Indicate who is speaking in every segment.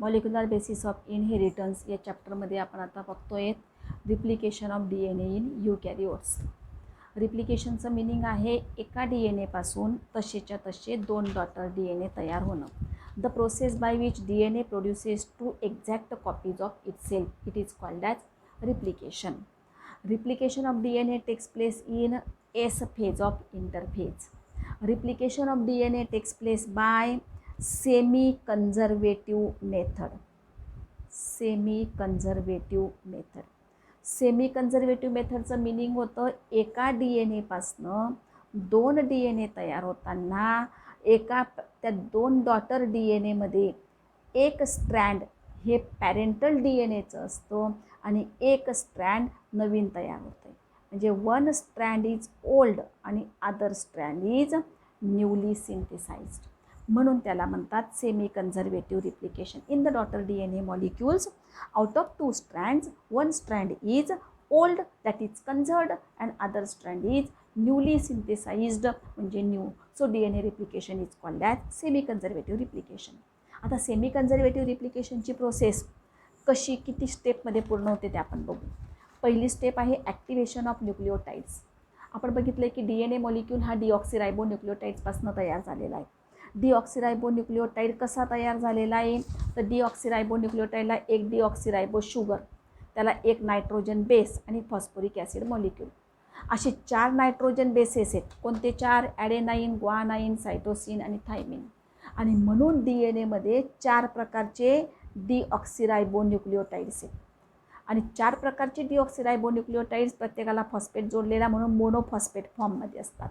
Speaker 1: Molecular basis of inheritance या चॅप्टरमध्ये आपण आता बघतोय replication of DNA in eukaryotes. रिप्लिकेशनचं मिनिंग आहे एका DNA पासून तसेच्या तसे 2 डॉटर DNA तयार होणं. The process by which DNA produces 2 exact copies of itself, it is called as replication. Replication of DNA takes place in S phase of interphase. Replication of DNA takes place by semi-conservative method. Semi-conservative method. Semi-conservative मेथडचं meaning होतं एका DNA पासनं 2 DNA तयार होताना त्या 2 daughter DNA मध्ये एक strand हे पॅरेंटल DNAचं असतं आणि एक स्ट्रँड नवीन तयार होते. म्हणजे वन स्ट्रँड इज ओल्ड आणि other strand is newly synthesized, म्हणून त्याला म्हणतात semi conservative replication. In the daughter DNA molecules out of 2 strands, one strand is old that is conserved and other strand is newly synthesized म्हणजे new. So DNA replication is called as semi conservative replication. आता सेमी कन्झर्वेटिव्ह रिप्लिकेशनची process कशी किती स्टेपमध्ये पूर्ण होते ते आपण बघू. पहिली स्टेप आहे ॲक्टिवेशन ऑफ न्यूक्लिओटाइड्स. आपण बघितलं की DNA मॉलिक्यूल हा डिऑक्सिरायबो न्यूक्लिओटाइड्सपासून तयार झालेला आहे. डिऑक्सिरायबो न्यूक्लिओटाइड कसा तयार झालेला आहे तर डिऑक्सिरायबो न्यूक्लिओटाइडला एक डिऑक्सिरायबो शुगर, त्याला एक नायट्रोजन बेस आणि फॉस्फोरिक ॲसिड मॉलिक्यूल, असे 4 नायट्रोजन बेसेस आहेत. कोणते 4? ॲडेनाईन, ग्वानाईन, सायटोसिन आणि थायमिन. आणि म्हणून DNA मध्ये 4 प्रकारचे डिऑक्सिरायबो न्यूक्लिओटाइड्स आहेत आणि 4 प्रकारचे डिऑक्सिरायबो न्यूक्लिओटाइड्स प्रत्येकाला फॉस्फेट जोडलेला म्हणून मोनोफॉस्फेट फॉर्ममध्ये असतात.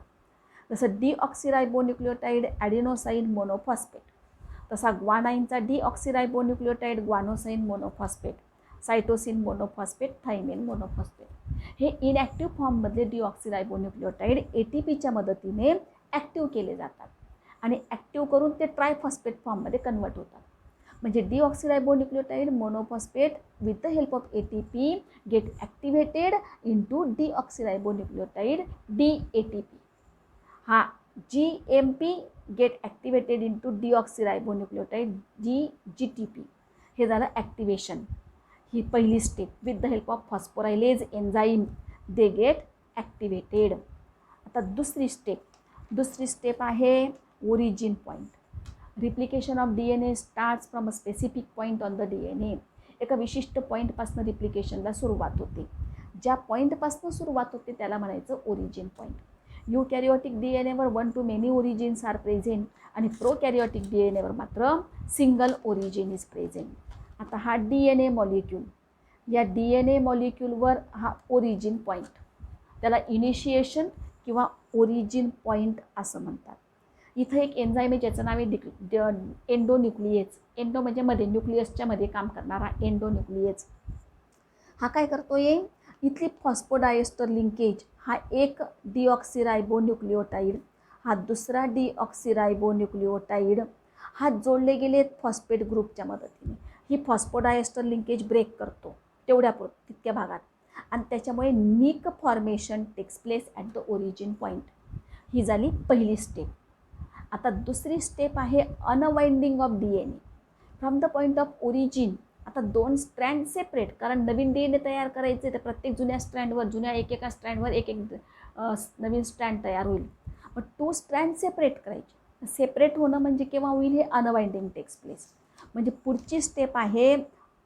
Speaker 1: जसं डिऑक्सिरायबो न्यूक्लिओटाइड ॲडिनोसाईन मोनोफॉस्फेट, तसा ग्वानाईनचा deoxyribo nucleotide guanosine monophosphate, cytosine monophosphate, thymine monophosphate. हे इनॲक्टिव्ह फॉर्ममधले डिऑक्सिरायबो न्यूक्लिओटाइड ATPच्या मदतीने ॲक्टिव्ह केले जातात आणि ॲक्टिव्ह करून ते ट्रायफॉस्फेट फॉर्ममध्ये कन्वर्ट होतात. म्हणजे deoxyribo nucleotide monophosphate with the help of ATP get activated into deoxyribo nucleotide DATP. हा GMP get activated into deoxyribo nucleotide GTP. हे झालं ॲक्टिवेशन. ही पहिली step. With the help of phosphorylase enzyme they get activated. आता दुसरी step आहे origin point. Replication of DNA starts from a specific point on the DNA. एका विशिष्ट पॉईंटपासून रिप्लिकेशनला सुरुवात होते. ज्या पॉईंटपासून सुरुवात होते त्याला म्हणायचं ओरिजिन पॉईंट. यूकॅरियोटिक DNAवर 1 to many origins are present आणि प्रोकॅरियोटिक DNAवर मात्र सिंगल ओरिजिन इज प्रेझेंट. आता हा DNA मॉलिक्यूल, या DNA मॉलिक्यूलवर हा ओरिजिन पॉईंट, त्याला इनिशिएशन किंवा ओरिजिन पॉईंट असं म्हणतात. इथं एक एन्झाईम आहे ज्याचं नाव आहे एंडोन्यूक्लिएज. एंडो म्हणजे मध्ये, न्यूक्लियसच्या मध्ये काम करणारा एंडोन्यूक्लिएज. हा काय करतोय, इथली फॉस्फोडायस्टर लिंकेज हा एक डिऑक्सिरायबो न्यूक्लिओटाइड, हा दुसरा डिऑक्सिरायबो न्यूक्लिओटाइड, हा जोडले गेले फॉस्फेट ग्रुपच्या मदतीने. ही फॉस्फोडायस्टर लिंकेज ब्रेक करतो तितक्या भागात आणि त्याच्यामुळे nick formation takes place at the origin point. ही झाली पहिली स्टेप. आता दुसरी स्टेप आहे unwinding of DNA from the point of origin. आता 2 स्ट्रँड सेपरेट, कारण नवीन DNA तयार करायचे तर प्रत्येक जुन्या एकेका स्ट्रँडवर एक नवीन स्ट्रँड तयार होईल. मग 2 स्ट्रँड सेपरेट करायचे. सेपरेट होणं म्हणजे केव्हा होईल, हे अनवाइंडिंग टेक्स प्लेस. म्हणजे पुढची स्टेप आहे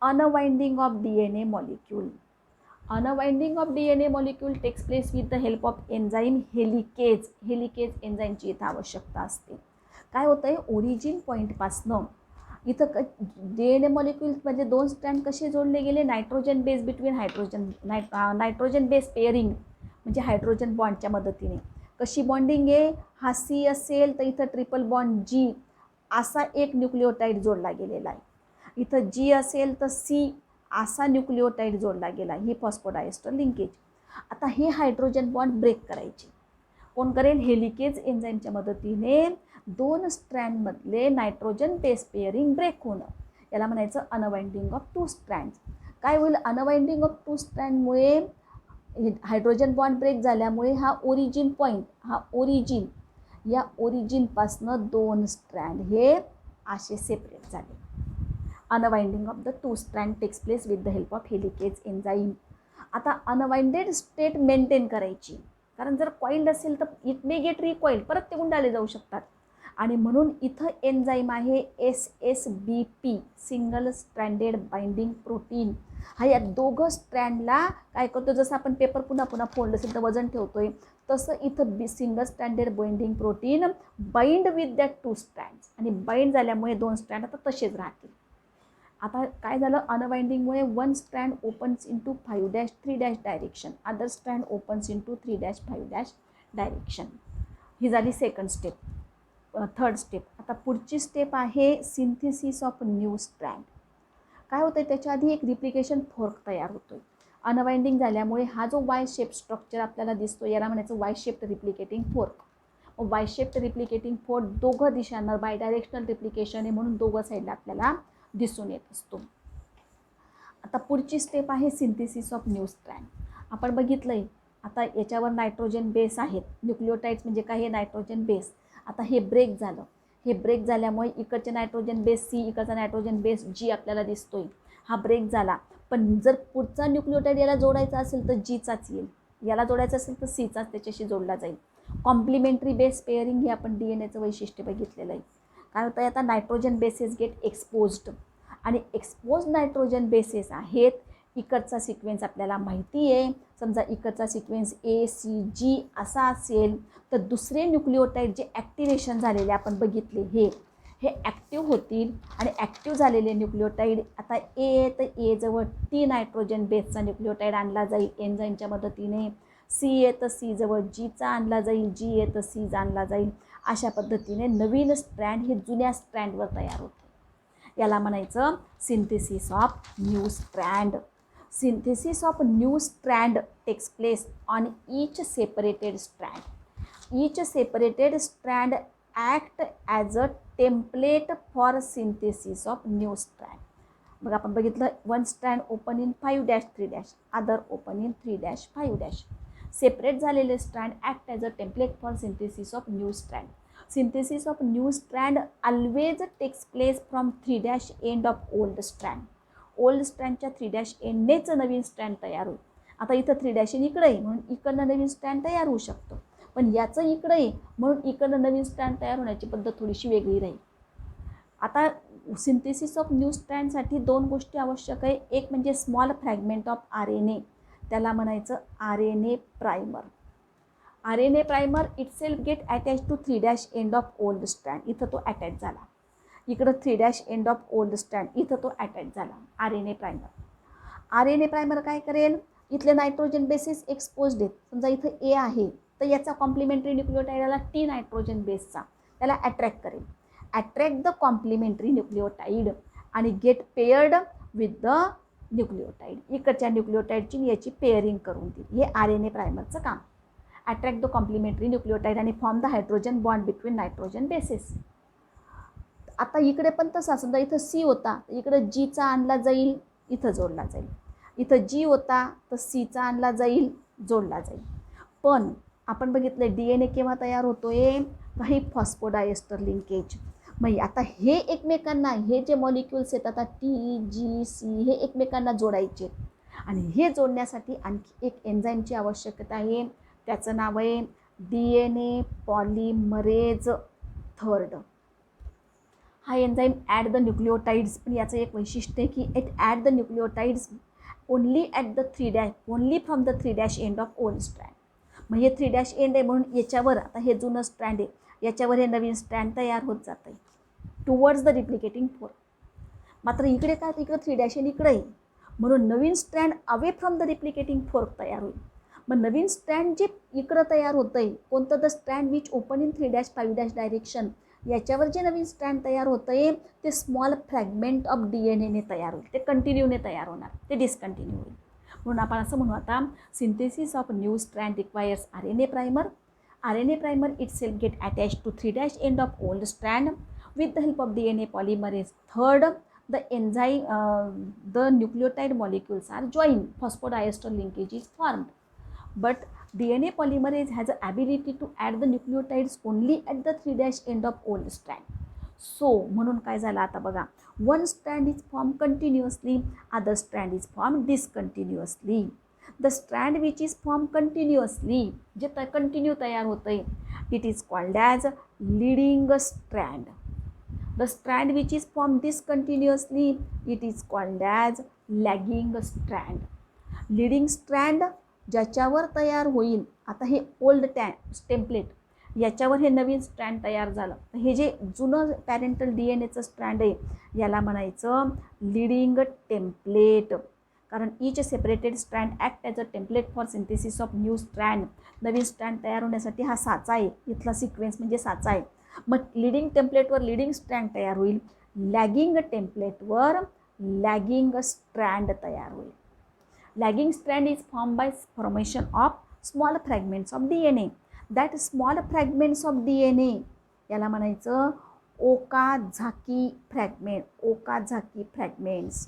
Speaker 1: unwinding of DNA molecule. Unwinding of DNA molecule takes place with the help of enzyme helicase. Helicase एन्झाईमची इथं आवश्यकता असते. काय होतं आहे, ओरिजिन पॉईंटपासनं इथं DNA मॉलिक्यूल्समध्ये 2 स्ट्रँड कसे जोडले गेले, nitrogen base between nitrogen base pairing म्हणजे हायड्रोजन बॉन्डच्या मदतीने. कशी बॉन्डिंग आहे, हा C असेल तर इथं ट्रिपल बॉन्ड G असा एक न्यूक्लिओटाइड जोडला गेलेला आहे. इथं G असेल तर C असा न्यूक्लिओटाइड जोडला गेला. ही फॉस्फोडायस्टर लिंकेज. आता हे हायड्रोजन बॉन्ड ब्रेक करायचे. कोण करेल, हेलिकेज एन्झाईमच्या मदतीने 2 स्ट्रँडमधले नायट्रोजन बेस पेअरिंग ब्रेक होणं, याला म्हणायचं अनवाइंडिंग ऑफ 2 स्ट्रँड्स. काय होईल, अनवाइंडिंग ऑफ 2 स्ट्रँडमुळे हायड्रोजन बॉन्ड ब्रेक झाल्यामुळे हा ओरिजिन पॉईंट, हा ओरिजिन, या ओरिजिनपासनं 2 स्ट्रँड हे असे सेपरेट झाले. Unwinding of the 2 strand takes place with the help of helicase enzyme. आता अनवाइंडेड स्टेट मेंटेन करायची, कारण जर कॉइल्ड असेल तर इट मे गेट रिकॉइल्ड, परत ते गुंडाळले जाऊ शकतात. आणि म्हणून इथं एन्झाईम आहे SSBP, single stranded binding protein. हा या दोघं स्ट्रँडला काय करतो, जसं आपण पेपर पुन्हा पुन्हा फोल्ड असेल तर वजन ठेवतोय, तसं इथं single stranded binding protein bind with that 2 strands, आणि बाइंड झाल्यामुळे 2 स्ट्रँड आता तसेच राहतील. आता काय झालं, अनवाइंडिंगमुळे 1 strand opens into 5-3- direction, other strand opens into 3-5- direction. ही झाली सेकंड स्टेप. Third step. आता पुढची स्टेप आहे सिंथेसिस ऑफ न्यू स्ट्रँड. काय होतं, त्याच्या आधी एक रिप्लिकेशन फोर्क तयार होतोय. अनवाइंडिंग झाल्यामुळे हा जो वाय शेप स्ट्रक्चर आपल्याला दिसतो याला म्हणायचं Y shaped replicating fork. Y shaped replicating fork दोघं दिशांना बाय डायरेक्शनल रिप्लिकेशन आहे, म्हणून दोघं साईडला आपल्याला दिसून येत असतो. आता पुढची स्टेप आहे सिंथेसिस ऑफ न्यू स्ट्रँड. आपण बघितलंय आता याच्यावर नायट्रोजन बेस आहेत, न्यूक्लिओटाइड्स म्हणजे काय, हे नायट्रोजन बेस. आता हे ब्रेक झालं, हे ब्रेक झाल्यामुळे इकडचे नायट्रोजन बेस C, इकडचा नायट्रोजन बेस G आपल्याला दिसतोय. हा ब्रेक झाला, पण जर पुढचा न्यूक्लिओटाइड याला जोडायचा असेल तर Gचाच येईल, याला जोडायचं असेल तर Cचाच त्याच्याशी जोडला जाईल. कॉम्प्लिमेंटरी बेस पेअरिंग हे आपण DNAचं वैशिष्ट्य बघितलेलं आहे. काय होतं, आता नायट्रोजन बेसेस गेट एक्सपोज्ड, आणि एक्सपोज नायट्रोजन बेसेस आहेत. इकडचा सिक्वेन्स आपल्याला माहिती आहे, समजा इकडचा सिक्वेन्स ACG असा असेल तर दुसरे न्यूक्लिओटाइड जे ॲक्टिवेशन झालेले आपण बघितले हे ॲक्टिव्ह होतील, आणि ॲक्टिव्ह झालेले न्यूक्लिओटाइड आता A तर A जवळ T नायट्रोजन बेसचा न्यूक्लिओटाइड आणला जाईल एन्झाईमच्या मदतीने. C तर C जवळ Gचा आणला जाईल, G तर C आणला जाईल. अशा पद्धतीने नवीन स्ट्रँड हे जुन्या स्ट्रँडवर तयार होते. याला म्हणायचं synthesis of new strand. Synthesis of new strand takes place on each separated strand. Each separated strand act as a template for synthesis of new strand. मग आपण बघितलं 1 strand open in 5-3-, other open in 3-5. Separate झालेले strand act as a template for synthesis of new strand. Synthesis of new strand always takes place from 3- end of old strand. Old स्ट्रँडच्या 3- एंडनेच नवीन strand तयार होईल. आता इथं 3- end इकडे आहे म्हणून इकडनं नवीन स्ट्रँड तयार होऊ शकतो, पण याचं इकडे आहे म्हणून इकडनं नवीन स्ट्रँड तयार होण्याची पद्धत थोडीशी वेगळी राहील. आता सिंथेसिस ऑफ न्यू स्ट्रँडसाठी 2 गोष्टी आवश्यक आहे. एक म्हणजे स्मॉल फ्रॅगमेंट ऑफ RNA, त्याला म्हणायचं RNA primer. RNA primer itself get attach to 3- end of old strand. इथं तो अटॅच झाला, इकडं 3- एंड ऑफ ओल्ड स्ट्रँड, इथं तो अटॅच झाला RNA प्रायमर. RNA प्रायमर काय करेल, इथले नायट्रोजन बेसेस एक्सपोज्ड आहेत. समजा इथं A आहे तर याचा कॉम्प्लिमेंटरी न्यूक्लिओटाइडला T नायट्रोजन बेसचा त्याला अट्रॅक्ट करेल. अट्रॅक्ट द कॉम्प्लिमेंटरी न्यूक्लिओटाइड आणि गेट पेअर्ड विथ द न्यूक्लिओटाइड. इकडच्या न्यूक्लिओटाइडची याची पेअरिंग करून देईल. हे RNA प्रायमरचं काम. अट्रॅक्ट द कॉम्प्लिमेंटरी न्यूक्लिओटाइड आणि form the hydrogen bond between nitrogen bases. आता इकडे पण तसा, समजा इथं C होता इकडं Gचा आणला जाईल, इथं जोडला जाईल. इथं G होता तर Cचा आणला जाईल, जोडला जाईल. पण आपण बघितलं DNA केव्हा तयार होतोय, काही फॉस्फोडायस्टर लिंकेज. मग आता हे एकमेकांना, हे जे मॉलिक्युल्स आहेत आता T, G, C हे एकमेकांना जोडायचे, आणि हे जोडण्यासाठी आणखी एक एन्झाईमची आवश्यकता आहे. त्याचं नाव आहे DNA पॉलिमरेज थर्ड. हा एन्झाईम ॲट द न्यूक्लिओटाइड्स, पण याचं एक वैशिष्ट्य आहे की it at the nucleotides only at the 3- only from the 3- end of old strand. मग हे 3- एंड आहे म्हणून याच्यावर आता हे जुनं स्ट्रँड आहे, याच्यावर हे नवीन स्ट्रँड तयार होत जात आहे टुवर्ड्स द रिप्लिकेटिंग फोर्क. मात्र इकडे काय, इकडं 3- एंड इकडे आहे म्हणून नवीन strand away from the replicating fork तयार होईल. मग नवीन स्ट्रँड जे इकडं तयार होतं आहे कोणतं, the strand which open in 3-5- direction, याच्यावर जे नवीन स्ट्रँड तयार होतं आहे ते स्मॉल फ्रॅगमेंट ऑफ DNAने तयार होईल. ते कंटिन्यूने तयार होणार, ते डिस्कंटिन्यू होईल. म्हणून आपण असं म्हणू आता synthesis of new strand requires RNA primer. RNA primer itself get attach to 3- end of old strand with the help of DNA polymerase. Third, the enzyme, the nucleotide molecules are joined, phosphodiester linkage is formed. But DNA polymerase has the ability to add the nucleotides only at the 3- end of old strand. So म्हणून काय झालं आता बघा, one strand is form continuously, other strand is form discontinuously. The strand which is form continuously, जे continue तयार होतं आहे, it is called as leading strand. The strand which is form discontinuously, it is called as lagging strand. Leading strand ज्याच्यावर तयार होईल, आता हे old template, याच्यावर हे नवीन स्ट्रँड तयार झालं, तर हे जे जुनं पॅरेंटल DNA स्ट्रँड आहे याला म्हणायचं लीडिंग टेम्पलेट. कारण each separated strand act as a template for synthesis of new strand. Naveen strand तयार होण्यासाठी हा साचा आहे, इथला सिक्वेन्स म्हणजे साचा आहे. मग लीडिंग टेम्पलेटवर लीडिंग स्ट्रँड तयार होईल, लॅगिंग टेम्पलेटवर लॅगिंग स्ट्रँड तयार होईल. Lagging strand is form by formation of small fragments of DNA. That small fragments of DNA याला म्हणायचं ओकाझाकी फ्रॅगमेंट. ओकाझाकी फ्रॅगमेंट्स,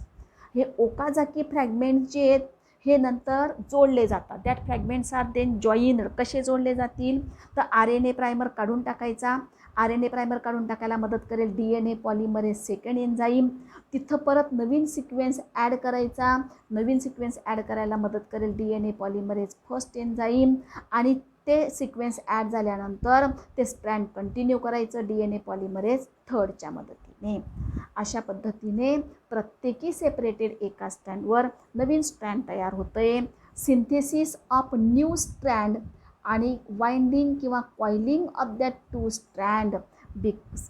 Speaker 1: हे ओकाझाकी फ्रॅगमेंट्स जे आहेत हे नंतर जोडले जातात. That fragments are then joined. कसे जोडले जातील, तर RNA प्रायमर काढून टाकायचा. RNA प्रायमर काढून टाकायला मदत करेल DNA पॉलिमरेज सेकंड एन्झाईम. तिथं परत नवीन सिक्वेन्स ॲड करायचा. नवीन सिक्वेन्स ॲड करायला मदत करेल DNA पॉलिमरेज फर्स्ट एन्झाईम. आणि ते सिक्वेन्स ॲड झाल्यानंतर ते स्ट्रँड कंटिन्यू करायचं DNA पॉलिमरेज थर्डच्या मदतीने. अशा पद्धतीने प्रत्येकी सेपरेटेड एका स्ट्रँडवर नवीन स्ट्रँड तयार होतं आहे. सिंथेसिस ऑफ न्यू स्ट्रँड आणि वाइंडिंग किंवा coiling of that two strand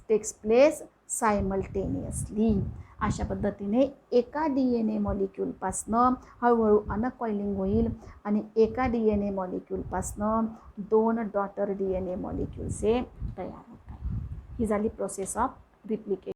Speaker 1: takes place simultaneously. अशा पद्धतीने एका DNA मॉलिक्यूलपासनं हळूहळू अनकॉइलिंग होईल आणि एका DNA मॉलिक्यूलपासनं दोन डॉटर DNA मॉलिक्यूल्स हे तयार होतात. ही झाली प्रोसेस ऑफ रिप्लिकेशन.